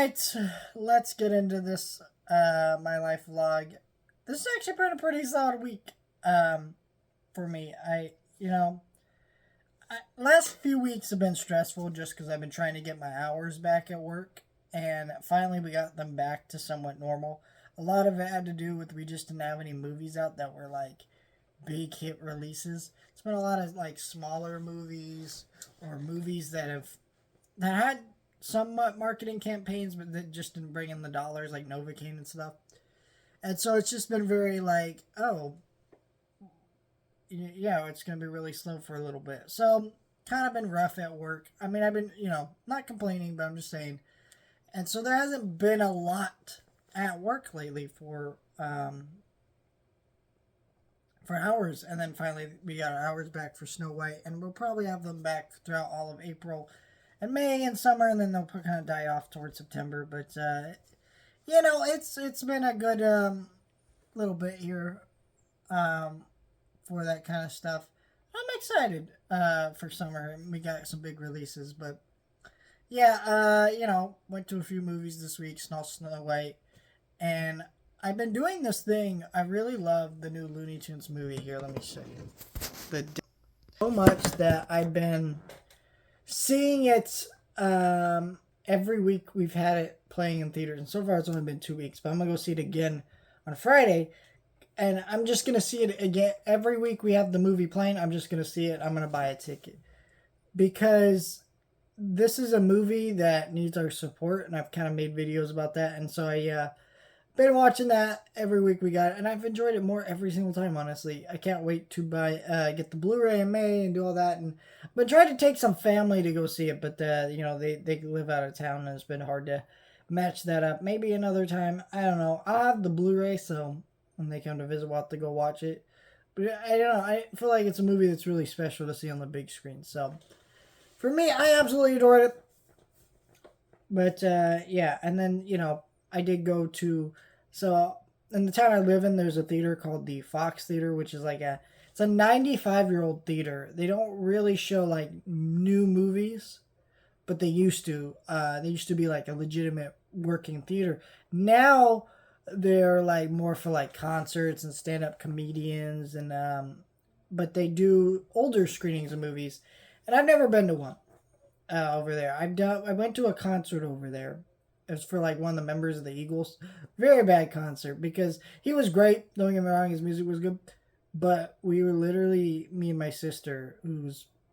Alright, let's get into this my life vlog. This has actually been a pretty solid week for me. Last few weeks have been stressful just because I've been trying to get my hours back at work, and finally we got them back to somewhat normal. A lot of it had to do with we just didn't have any movies out that were like big hit releases. It's been a lot of like smaller movies or movies that had somewhat marketing campaigns, but that just didn't bring in the dollars, like Novocaine and stuff. And so it's just been very like, oh, yeah, it's going to be really slow for a little bit. So kind of been rough at work. I mean, I've been, not complaining, but I'm just saying. And so there hasn't been a lot at work lately for hours. And then finally we got our hours back for Snow White, and we'll probably have them back throughout all of April and May and summer, and then they'll kind of die off towards September. But it's been a good little bit here for that kind of stuff. I'm excited for summer. We got some big releases, but yeah, went to a few movies this week. Snow White, and I've been doing this thing. I really love the new Looney Tunes movie. Here, let me show you. So much that I've been seeing it every week. We've had it playing in theaters, and so far it's only been 2 weeks, but I'm gonna go see it again on Friday, and I'm just gonna see it again every week. We have the movie playing. I'm just gonna see it. I'm gonna buy a ticket because this is a movie that needs our support, and I've kind of made videos about that, and so I been watching that every week we got it, and I've enjoyed it more every single time, honestly. I can't wait to get the Blu-ray in May and do all that, and but tried to take some family to go see it, but they live out of town, and it's been hard to match that up. Maybe another time, I don't know. I'll have the Blu-ray, so when they come to visit, we'll have to go watch it. But I don't know, I feel like it's a movie that's really special to see on the big screen, so for me, I absolutely adored it. But yeah, and then I did go to, so in the town I live in, there's a theater called the Fox Theater, which is it's a 95-year-old theater. They don't really show like new movies, but they used to. They used to be like a legitimate working theater. Now they're like more for like concerts and stand-up comedians, and but they do older screenings of movies, and I've never been to one over there. I went to a concert over there. It was for like one of the members of the Eagles. Very bad concert because he was great. Don't get me wrong, his music was good. But we were literally, me and my sister,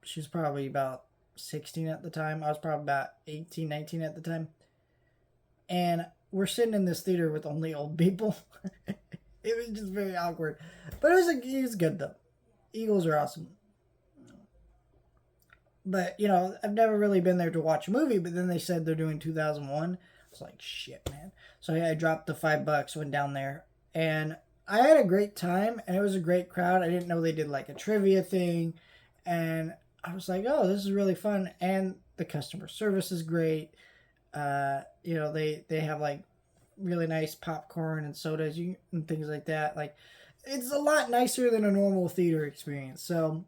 she's probably about 16 at the time. I was probably about 18, 19 at the time. And we're sitting in this theater with only old people. It was just very awkward. But it was good though. Eagles are awesome. But, I've never really been there to watch a movie, but then they said they're doing 2001. I was like, shit, man. So I dropped the $5, went down there, and I had a great time, and it was a great crowd. I didn't know they did like a trivia thing, and I was like, oh, this is really fun, and the customer service is great. They have like really nice popcorn and sodas and things like that. Like, it's a lot nicer than a normal theater experience. So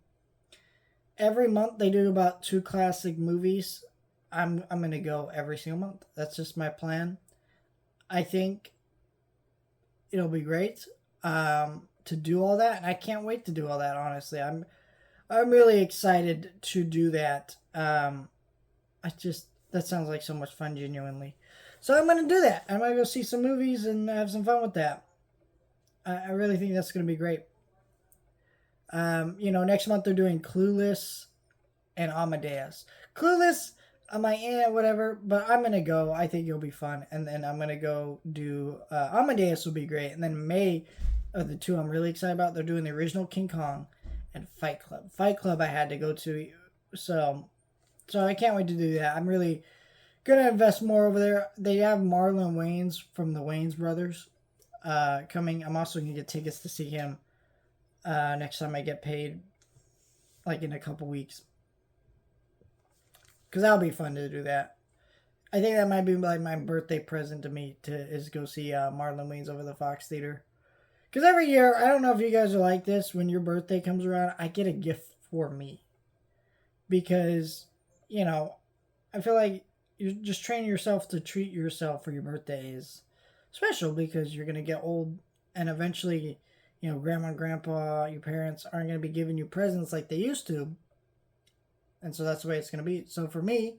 every month they do about 2 classic movies. I'm gonna go every single month. That's just my plan. I think it'll be great to do all that, and I can't wait to do all that. Honestly, I'm really excited to do that. That sounds like so much fun, genuinely. So I'm gonna do that. I'm gonna go see some movies and have some fun with that. I really think that's gonna be great. Next month they're doing Clueless and Amadeus. Clueless, I'm like, whatever, but I'm going to go. I think it'll be fun. And then I'm going to go do, Amadeus will be great. And then May are the two I'm really excited about. They're doing the original King Kong and Fight Club. Fight Club I had to go to. So I can't wait to do that. I'm really going to invest more over there. They have Marlon Wayans from the Wayans Brothers coming. I'm also going to get tickets to see him next time I get paid, like in a couple weeks, because that'll be fun to do that. I think that might be like my birthday present to me is go see Marlon Wayans over the Fox Theater. Because every year, I don't know if you guys are like this, when your birthday comes around, I get a gift for me. Because, I feel like you're just training yourself to treat yourself for your birthday is special because you're gonna get old, and eventually, grandma and grandpa, your parents aren't gonna be giving you presents like they used to, and so that's the way it's gonna be. So for me,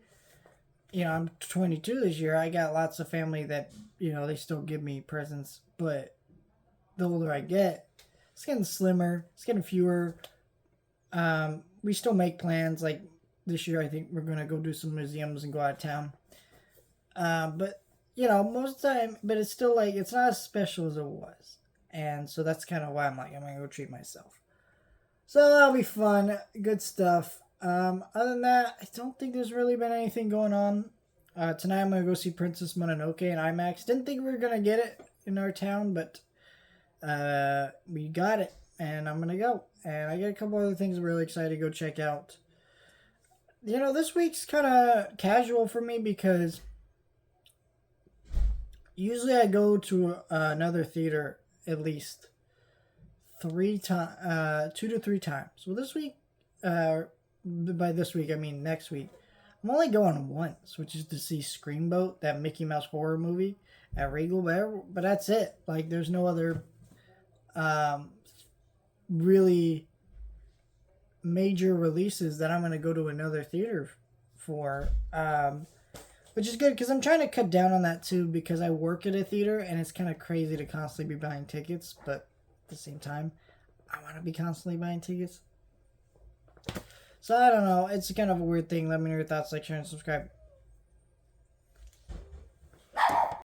I'm 22 this year. I got lots of family that they still give me presents, but the older I get, it's getting slimmer. It's getting fewer. We still make plans. Like this year, I think we're gonna go do some museums and go out of town. But most of the time, but it's still like it's not as special as it was, and so that's kind of why I'm like I'm gonna go treat myself. So that'll be fun, good stuff. Other than that, I don't think there's really been anything going on. Tonight I'm gonna go see Princess Mononoke in IMAX. Didn't think we were gonna get it in our town, but we got it, and I'm gonna go. And I got a couple other things I'm really excited to go check out. This week's kind of casual for me because usually I go to another theater at least 2 to 3 times. Well, this week, by this week I mean next week, I'm only going once, which is to see Screamboat, that Mickey Mouse horror movie at Regal. But that's it. Like, there's no other really major releases that I'm going to go to another theater for. Which is good because I'm trying to cut down on that too because I work at a theater and it's kind of crazy to constantly be buying tickets. But at the same time, I want to be constantly buying tickets. So I don't know. It's kind of a weird thing. Let me know your thoughts. Like, share, and subscribe.